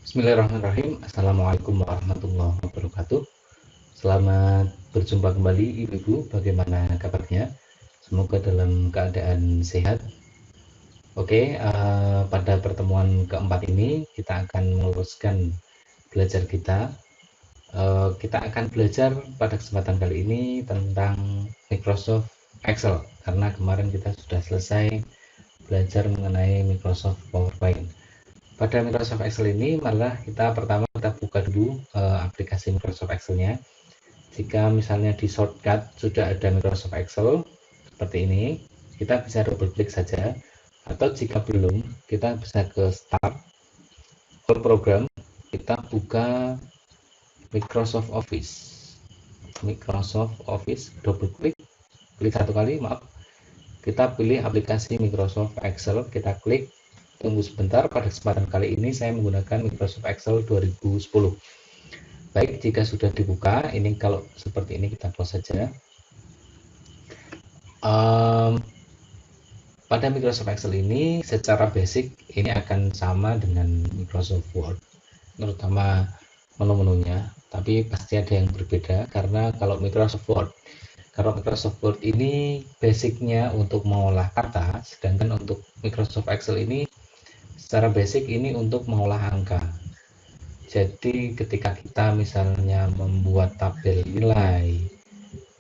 Bismillahirrahmanirrahim. Assalamualaikum warahmatullahi wabarakatuh. Selamat berjumpa kembali Ibu-ibu. Bagaimana kabarnya? Semoga dalam keadaan sehat. Oke, pada pertemuan keempat ini kita akan meneruskan belajar kita. Kita akan belajar pada kesempatan kali ini tentang Microsoft Excel, karena kemarin kita sudah selesai belajar mengenai Microsoft PowerPoint. Pada Microsoft Excel ini malah kita buka dulu aplikasi Microsoft Excel-nya. Jika misalnya di shortcut sudah ada Microsoft Excel seperti ini, kita bisa double klik saja. Atau jika belum, kita bisa ke Start, All Program, kita buka Microsoft Office. Microsoft Office, double klik, klik satu kali, maaf. Kita pilih aplikasi Microsoft Excel, kita klik. Tunggu sebentar, pada kesempatan kali ini saya menggunakan Microsoft Excel 2010. Baik, jika sudah dibuka, ini kalau seperti ini kita close saja. Pada Microsoft Excel ini secara basic ini akan sama dengan Microsoft Word, terutama menu-menunya, tapi pasti ada yang berbeda karena kalau Microsoft Word ini basicnya untuk mengolah kata, sedangkan untuk Microsoft Excel ini secara basic ini untuk mengolah angka. Jadi ketika kita misalnya membuat tabel nilai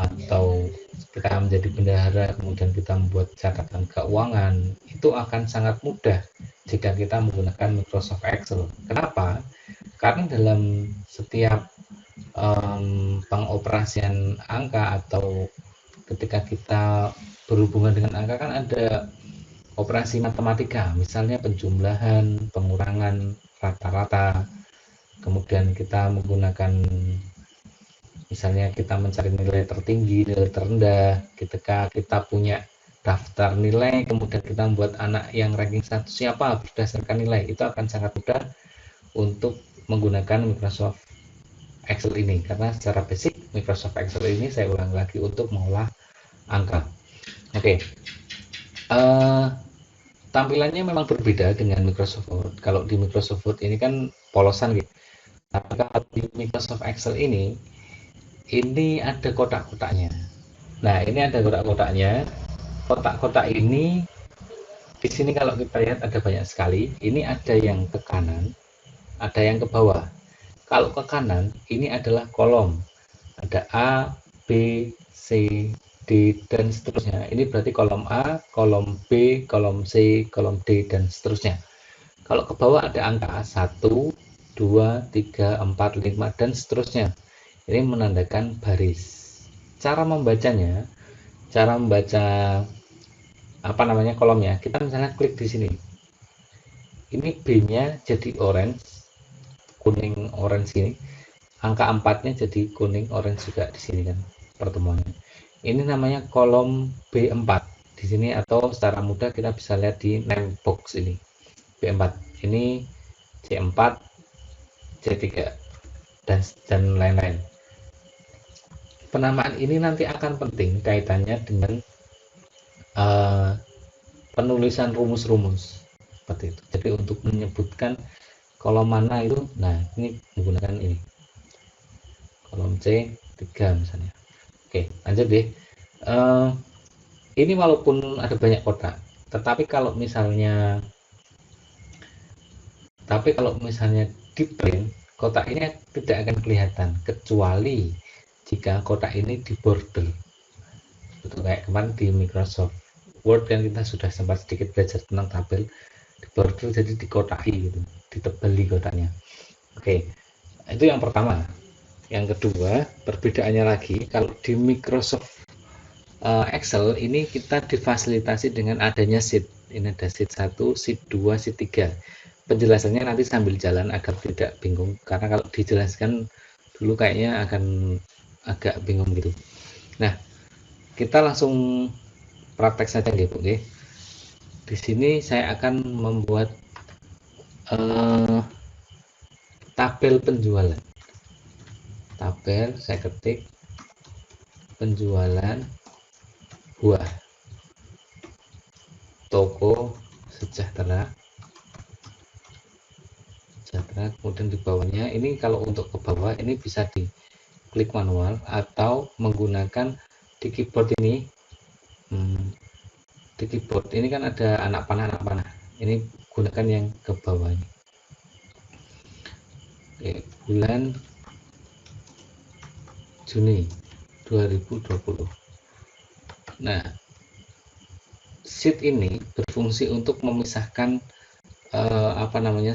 atau kita menjadi bendahara kemudian kita membuat catatan keuangan, itu akan sangat mudah jika kita menggunakan Microsoft Excel. Kenapa? Karena dalam setiap pengoperasian angka atau ketika kita berhubungan dengan angka kan ada operasi matematika, misalnya penjumlahan, pengurangan, rata-rata, kemudian kita menggunakan misalnya kita mencari nilai tertinggi, nilai terendah, ketika kita punya daftar nilai, kemudian kita membuat anak yang ranking 1 siapa berdasarkan nilai, itu akan sangat mudah untuk menggunakan Microsoft Excel ini, karena secara basic Microsoft Excel ini saya ulang lagi untuk mengolah angka. Oke, tampilannya memang berbeda dengan Microsoft Word. Kalau di Microsoft Word ini kan polosan gitu. Tapi kalau di Microsoft Excel ini ada kotak-kotaknya. Nah, ini ada kotak-kotaknya. Kotak-kotak ini di sini kalau kita lihat ada banyak sekali. Ini ada yang ke kanan, ada yang ke bawah. Kalau ke kanan, ini adalah kolom. Ada A, B, C, D, dan seterusnya. Ini berarti kolom A, kolom B, kolom C, kolom D, dan seterusnya. Kalau ke bawah ada angka 1, 2, 3, 4, 5, dan seterusnya. Ini menandakan baris. Cara membacanya, cara membaca apa namanya kolomnya, kita misalnya klik di sini. Ini B-nya jadi orange, kuning orange ini. Angka 4-nya jadi kuning orange juga di sini kan pertemuannya. Ini namanya kolom B4 di sini, atau secara mudah kita bisa lihat di name box ini. B4. Ini C4, C3 dan lain-lain. Penamaan ini nanti akan penting kaitannya dengan penulisan rumus-rumus seperti itu. Jadi untuk menyebutkan kolom mana itu, nah ini menggunakan ini kolom C3 misalnya. Oke, lanjut deh. Ini walaupun ada banyak kotak, tetapi kalau misalnya di print, kotak ini tidak akan kelihatan kecuali jika kotak ini di border. Betul, kayak kemarin di Microsoft Word kan kita sudah sempat sedikit belajar tentang tabel di border, jadi dikotaki gitu, ditebali kotaknya. Oke, itu yang pertama. Yang kedua, perbedaannya lagi, kalau di Microsoft Excel ini kita difasilitasi dengan adanya sheet. Ini ada sheet 1, sheet 2, sheet 3. Penjelasannya nanti sambil jalan agar tidak bingung, karena kalau dijelaskan dulu kayaknya akan agak bingung gitu. Nah, kita langsung praktek saja gitu, oke. Di sini saya akan membuat tabel penjualan. Tabel, saya ketik penjualan buah toko Sejahtera sejahtera. Kemudian di bawahnya ini, kalau untuk ke bawah ini bisa di klik manual atau menggunakan di keyboard ini. Di keyboard ini kan ada anak panah, ini gunakan yang ke bawah ini. Oke, bulan Juni 2020. Nah, sheet ini berfungsi untuk memisahkan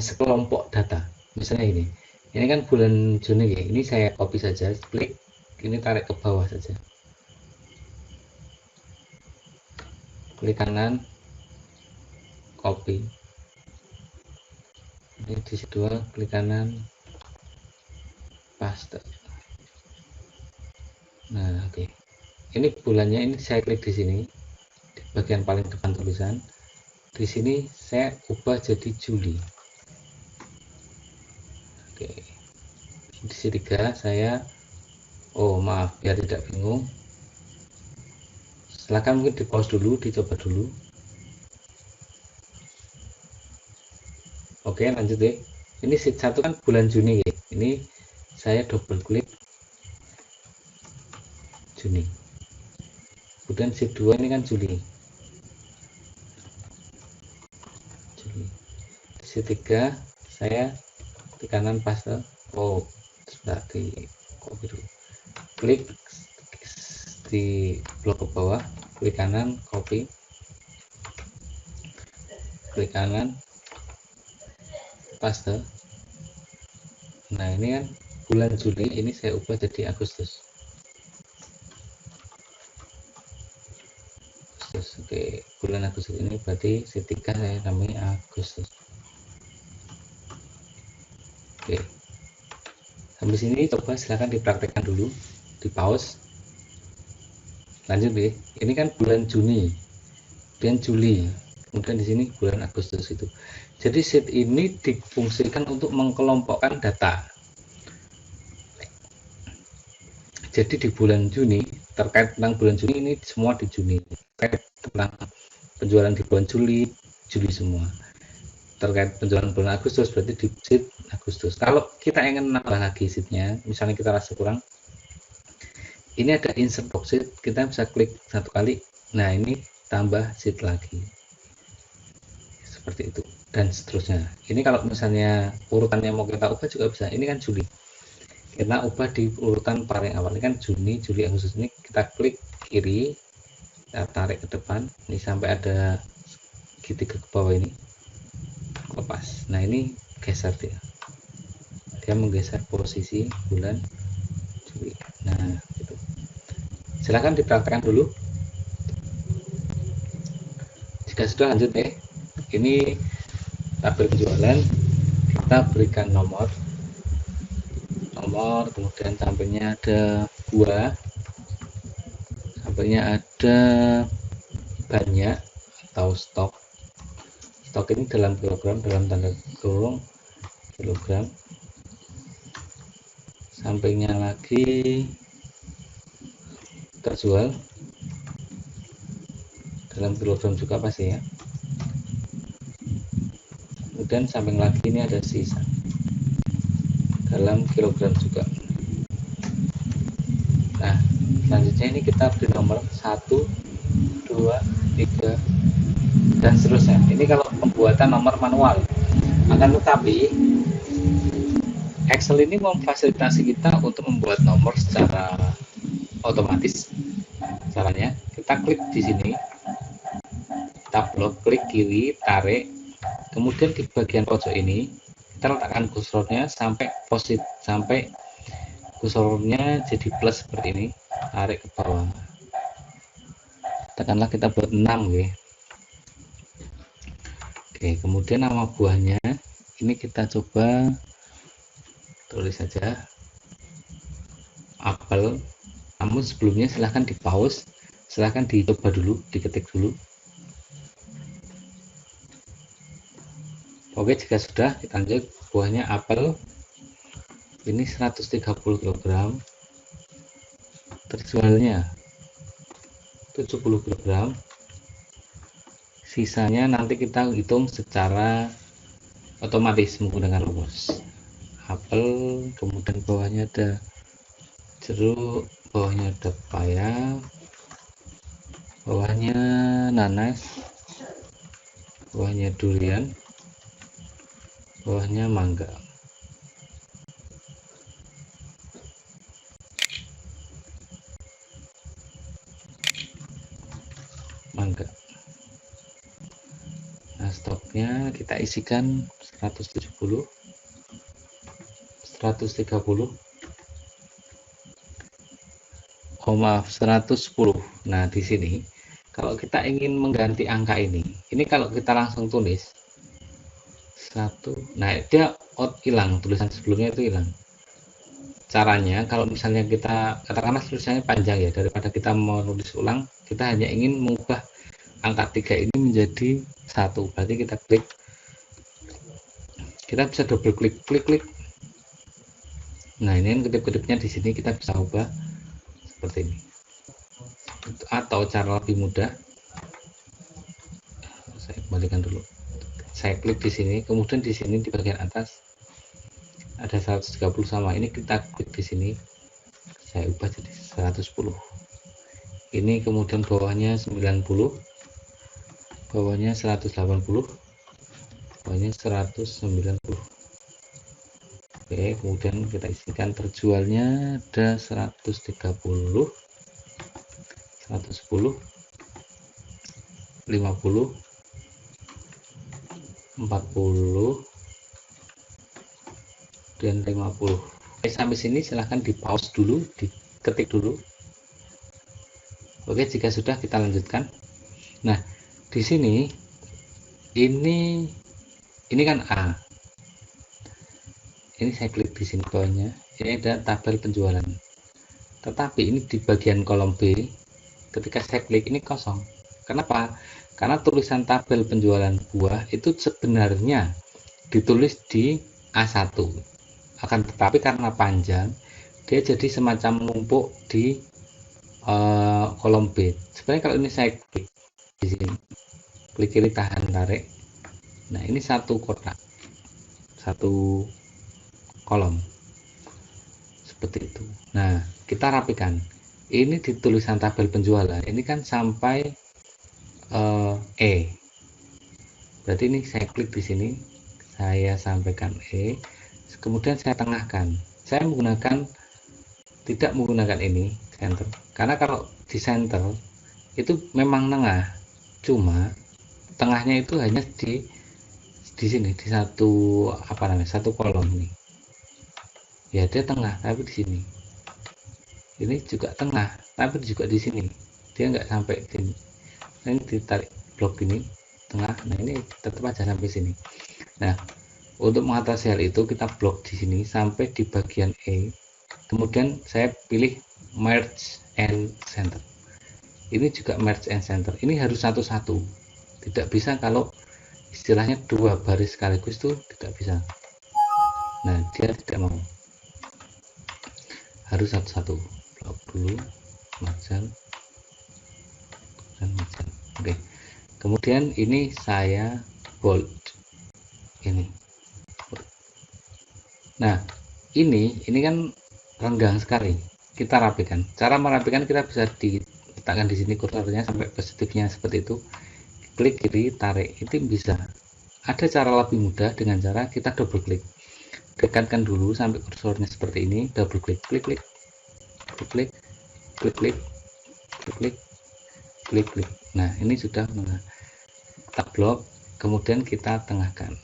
sekelompok data. Misalnya ini kan bulan Juni ya, ini saya copy saja, klik ini, tarik ke bawah saja, klik kanan, copy ini di situ, klik kanan, paste. Nah, oke. Ini bulannya, ini saya klik di sini di bagian paling depan tulisan. Di sini saya ubah jadi Juli. Oke. Di sini 3 saya, oh maaf, biar tidak bingung, silahkan mungkin di pause dulu, dicoba dulu. Oke, lanjut ya. Ini sheet 1 kan bulan Juni ya. Ini saya double klik Juni. Kemudian sheet 2 ini kan Juli. Sheet 3 saya di kanan paste. Oh, sudah di copy dulu. Klik di blok ke bawah, klik kanan, copy, klik kanan, paste. Nah, ini kan bulan Juli, ini saya ubah jadi Agustus. Oke, bulan Agustus ini berarti sheet 3 saya namai Agustus. Oke, sampai sini coba silahkan dipraktekkan dulu, di pause. Lanjut deh, ini kan bulan Juni, kemudian Juli, kemudian di sini bulan Agustus itu. Jadi sheet ini difungsikan untuk mengkelompokkan data. Jadi di bulan Juni, terkait tentang bulan Juni, ini semua di Juni. Terkait tentang penjualan di bulan Juli, Juli semua. Terkait penjualan bulan Agustus, berarti di sheet Agustus. Kalau kita ingin nambah lagi sheetnya, misalnya kita rasa kurang, ini ada insert box sheet, kita bisa klik satu kali. Nah, ini tambah sheet lagi. Seperti itu. Dan seterusnya. Ini kalau misalnya urutannya mau kita ubah juga bisa. Ini kan Juli. Kita ubah di urutan paling awal. Ini kan Juni, Juli, Agustus. Ini kita klik kiri, kita tarik ke depan. Ini sampai ada segitiga ke bawah ini. Lepas. Nah, ini geser dia. Dia menggeser posisi bulan Juli. Nah, gitu. Silahkan dipraktekkan dulu. Jika sudah, lanjut deh. Ini tabel penjualan, kita berikan nomor, kemudian sampingnya ada buah, sampingnya ada banyak atau stok ini dalam kilogram, dalam tanda kurung kilogram. Sampingnya lagi terjual dalam kilogram juga pasti ya. Kemudian samping lagi ini ada sisa dalam kilogram juga. Nah, selanjutnya ini kita beri nomor 1, 2, 3 dan seterusnya. Ini kalau pembuatan nomor manual. Akan tetapi Excel ini memfasilitasi kita untuk membuat nomor secara otomatis. Caranya kita klik di sini, kita blok, klik kiri, tarik, kemudian di bagian pojok ini kita letakkan kursornya sampai kursornya jadi plus seperti ini, tarik ke bawah. Katakanlah kita buat 6 ya. Oke, kemudian nama buahnya ini kita coba tulis saja apel. Namun sebelumnya silahkan di pause, silahkan dicoba dulu, diketik dulu. Oke, jika sudah, kita lanjut. Buahnya apel, ini 130 kg, terjualnya 70 kg, sisanya nanti kita hitung secara otomatis menggunakan rumus apel, kemudian bawahnya ada jeruk, bawahnya ada pepaya, bawahnya nanas, bawahnya durian, bawahnya mangga. Nah, stoknya kita isikan 170, 130, oh maaf 110. Nah, di sini kalau kita ingin mengganti angka ini kalau kita langsung tulis satu, nah dia hilang, tulisan sebelumnya itu hilang. Caranya kalau misalnya kita katakanlah tulisannya panjang ya, daripada kita menulis ulang, kita hanya ingin mengubah angka 3 ini menjadi 1, berarti kita bisa double klik. Nah, ini kan kedip-kedipnya di sini kita bisa ubah seperti ini. Atau cara lebih mudah, saya kembalikan dulu. Saya klik di sini, kemudian di sini di bagian atas ada 130 sama ini, kita klik di sini, saya ubah jadi 110. Ini kemudian bawahnya 90, bawahnya 180, bawahnya 190. Oke, kemudian kita isikan terjualnya ada 130, 110, 50, 40, dan 50. Oke, sampai sini silahkan di pause dulu, diketik dulu. Oke, jika sudah kita lanjutkan. Nah, di sini ini kan A. Ini saya klik di sini bawahnya. Ini ada tabel penjualan. Tetapi ini di bagian kolom B, ketika saya klik ini kosong. Kenapa? Karena tulisan tabel penjualan buah itu sebenarnya ditulis di A1. Akan tetapi karena panjang, dia jadi semacam numpuk di kolom B. Sebenarnya kalau ini saya klik di sini, klik kiri tahan tarik. Nah, ini satu kotak, satu kolom seperti itu. Nah, kita rapikan. Ini di tulisan tabel penjualan ini kan sampai E. Berarti ini saya klik di sini, saya sampaikan E, kemudian saya tengahkan. Saya tidak menggunakan ini center, karena kalau di center itu memang tengah, cuma tengahnya itu hanya di sini, di satu kolom ini. Ya, dia tengah, tapi di sini. Ini juga tengah, tapi juga di sini. Dia nggak sampai sini. Nah, ini ditarik blok ini tengah. Nah, ini tetap aja sampai sini. Nah, untuk mengatasi hal itu kita blok di sini sampai di bagian E. Kemudian saya pilih merge and center. Ini juga merge and center. Ini harus satu-satu. Tidak bisa kalau istilahnya dua baris sekaligus itu tidak bisa. Nah, dia tidak mau. Harus satu-satu. Blok dulu, margin dan margin. Oke. Kemudian ini saya bold. Ini. Nah, ini kan renggang sekali. Kita rapikan. Cara merapikan kita bisa diletakkan di sini kursornya sampai positifnya seperti itu. Klik kiri, tarik. Itu bisa. Ada cara lebih mudah dengan cara kita double klik. Dekatkan dulu sampai kursornya seperti ini, double klik, klik, klik, klik, klik, klik, klik, klik, klik, klik. Nah, ini sudah kita blok, kemudian kita tengahkan.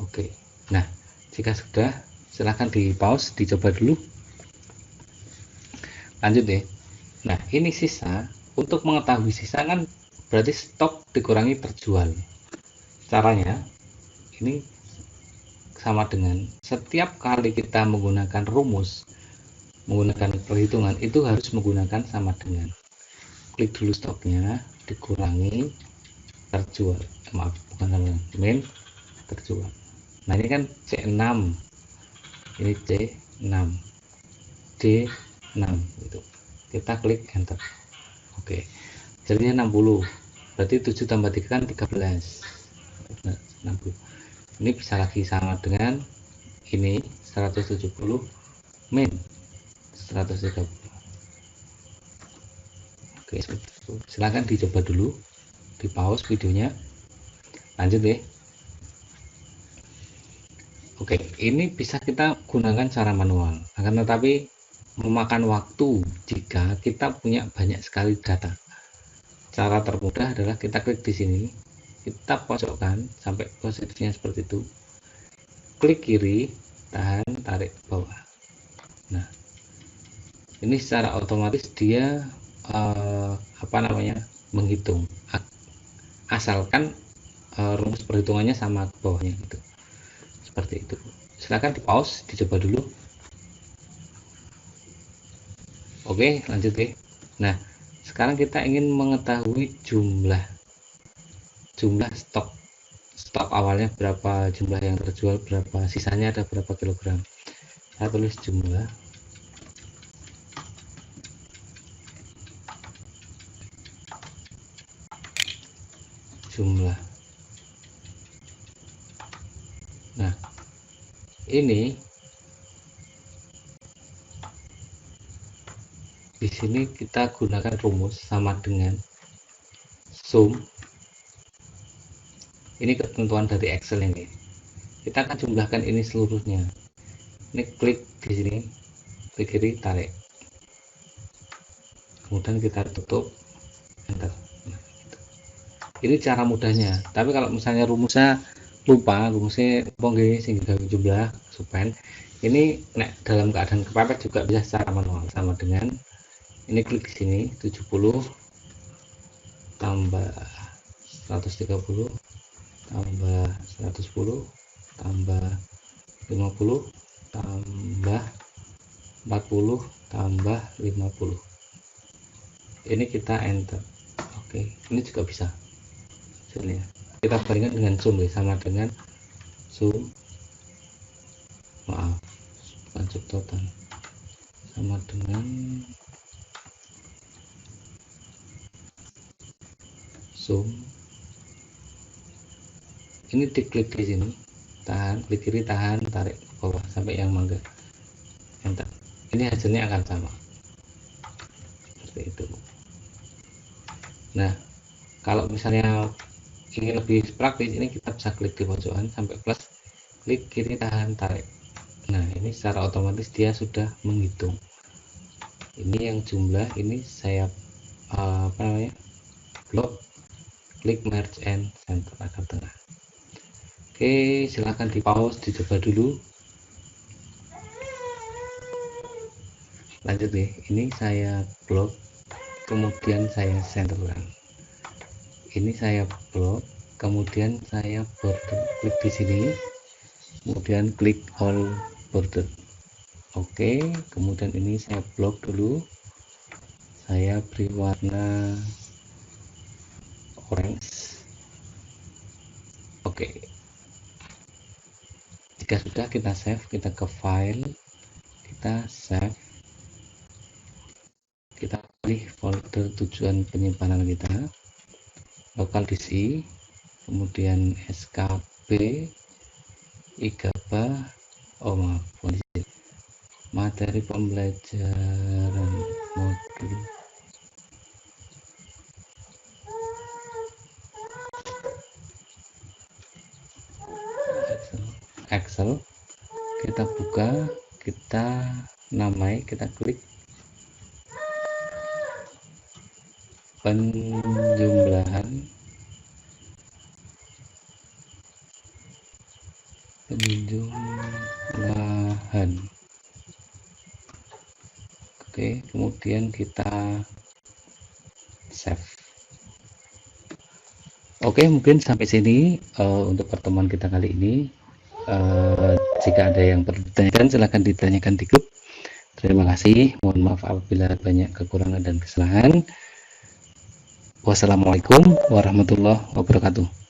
Oke. Nah, jika sudah, silahkan di pause, dicoba dulu. Lanjut ya. Nah, ini sisa. Untuk mengetahui sisa kan berarti stok dikurangi terjual. Caranya ini sama dengan setiap kali kita menggunakan rumus, menggunakan perhitungan, itu harus menggunakan sama dengan. Klik dulu stoknya, dikurangi terjual. Maaf, bukan sama dengan min terjual. Nah, ini kan C6, ini C6, D6 itu. Kita klik enter. Oke, jadinya 60. Berarti 7 tambah 3 kan 13. 60. Ini bisa lagi sama dengan ini 170 min 130. Oke, silahkan dicoba dulu, di pause videonya, lanjut ya. Oke, ini bisa kita gunakan cara manual, akan tetapi memakan waktu jika kita punya banyak sekali data. Cara termudah adalah kita klik di sini, kita pojokkan sampai posisinya seperti itu, klik kiri, tahan, tarik ke bawah. Nah, ini secara otomatis dia menghitung, asalkan rumus perhitungannya sama ke bawahnya gitu. Seperti itu. Silahkan di pause, dicoba dulu. Oke, lanjut ya. Nah, sekarang kita ingin mengetahui jumlah stok awalnya berapa, jumlah yang terjual berapa, sisanya ada berapa kilogram. Saya tulis jumlah nah ini di sini kita gunakan rumus sama dengan sum. Ini ketentuan dari Excel ini. Kita akan jumlahkan ini seluruhnya. Ini klik di sini, klik kiri, tarik. Kemudian kita tutup, enter. Nah, gitu. Ini cara mudahnya. Tapi kalau misalnya rumusnya lupa, rumusnya sehingga jumlah supen, ini dalam keadaan kepepet juga bisa secara manual, sama dengan ini klik di sini 70 tambah 130 tambah 110 tambah 50 tambah 40 tambah 50. Ini kita enter. Oke, ini juga bisa. Hasilnya kita bandingkan dengan sum ya, sama dengan sum, maaf bukan subtotal, sama dengan sum. Ini diklik di sini, tahan, klik kiri, tahan, tarik ke bawah sampai yang mangga, enter. Ini hasilnya akan sama seperti itu. Nah, kalau misalnya ingin lebih praktis, ini kita bisa klik di pojokan sampai plus, klik kiri, tahan, tarik. Nah, ini secara otomatis dia sudah menghitung. Ini yang jumlah, ini saya blok, klik merge and center akar tengah. Oke, silahkan di pause, dicoba dulu. Lanjut nih, ini saya blok, kemudian saya centerkan. Ini saya blok, kemudian saya border, klik di sini, kemudian klik all border. Oke, kemudian ini saya blok dulu, saya beri warna orange. Oke, jika sudah, kita save, kita ke file, kita save, kita pilih folder tujuan penyimpanan kita, local disk, kemudian skp, igaba, materi pembelajaran modul Excel. Kita buka, kita namai, kita klik penjumlahan Oke, kemudian kita save. Oke, mungkin sampai sini untuk pertemuan kita kali ini. Jika ada yang perlu ditanyakan, silahkan ditanyakan di grup. Terima kasih, mohon maaf apabila banyak kekurangan dan kesalahan. Wassalamualaikum warahmatullahi wabarakatuh.